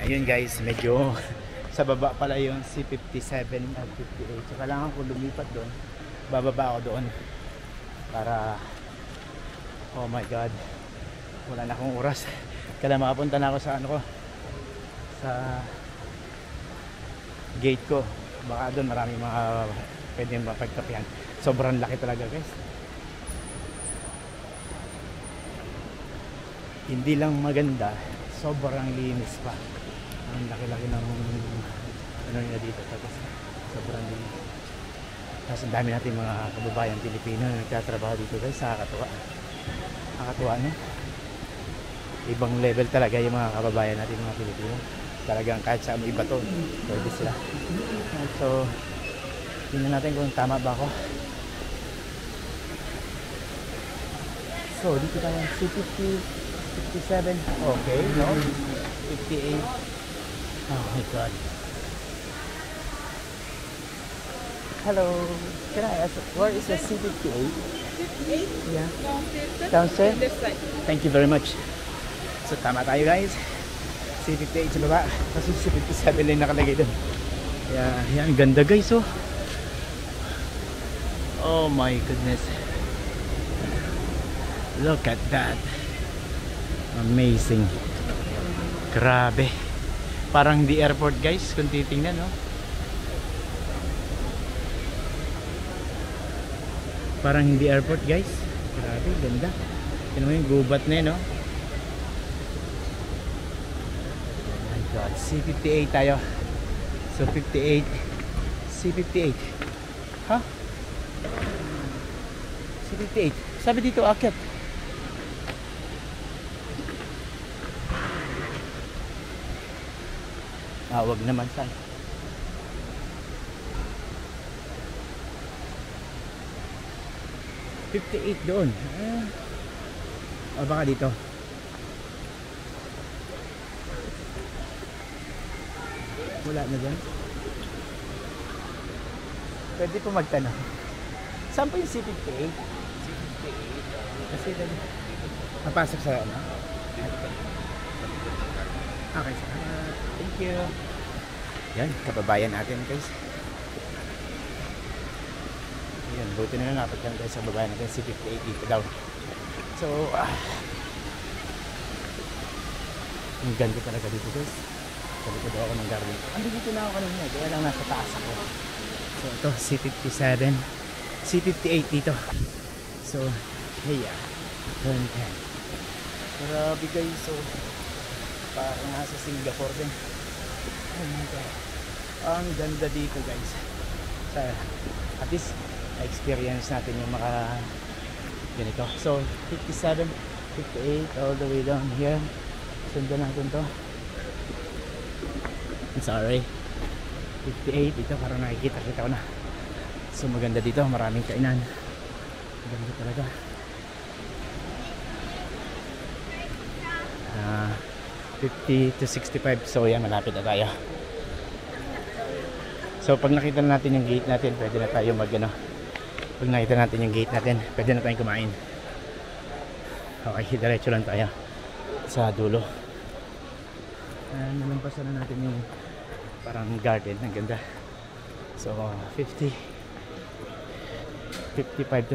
Ayun guys, medyo sa baba pala yung C57 at 58. So kailangan ko lumipat doon. Bababa ako doon para, oh my god, wala na akong oras. Kailangan makapunta na ako sa ano ko, sa gate ko. Baka doon maraming mga pwedeng mapagkapihan. Sobrang laki talaga guys. Hindi lang maganda, sobrang linis pa. Ang laki-laki ng ano nila dito. Tapos sobrang linis. Tapos ang dami natin mga kababayan Pilipino na nagtatrabaho dito guys. Nakakatuwa. Nakakatuwa, no? Ibang level talaga yung mga kababayan natin mga Pilipino. Talagang kahit sa iba to, pwede sila. So tingnan natin kung tama ba ako. So dito tayo C50, 57, okay, no? 58. Oh my god. Hello, can I ask, where is the C58? 58? Yeah. Downstairs. Downstairs? Left side. Thank you very much. So tama tayo guys. C58 sa baba. Kasi C57 lang nakalagay doon. Yeah, yan, ganda guys, oh. Oh my goodness. Look at that. Amazing. Grabe. Parang the airport guys, kung titingnan, no? Parang hindi airport guys. Grabe, ganda. Tignan mo yung gubat na yun, no? Oh my god, C58 tayo. So 58, C58. Ha? C58. Sabi dito akit. Ah, wag naman saan. $58 doon. O baka dito. Wala na dyan. Pwede po magtanong. Saan po yung C58? Kasi napasok sa ano? Okay, salamat. Thank you. Yan, kababayan natin guys. Yan, buti na lang napagkan guys sa kababayan natin. C58 dito daw. So, ang ganda talaga dito guys. Salikod ako ng garden. Ando dito na ako kanina, kaya lang nasa taas ako. So ito, C57, C58 dito. So, hey ya, turn 10. Grabe guys, so parang nasa Singapore din. Oh my god, ang ganda dito guys. So, at least na-experience natin yung mga ganito. So 57, 58 all the way down here. Sundan natin to. Sorry, 58 dito, parang nakikita ko na. So maganda dito, maraming kainan. Maganda talaga. 50 to 65. So yan, malapit na tayo. So pag nakita natin yung gate natin, pwede na tayo mag ano. Pag nakita natin yung gate natin, pwede na tayong kumain. Okay, diretso lang tayo sa dulo. Nalampasan na natin yung parang garden, ang ganda. So 55 to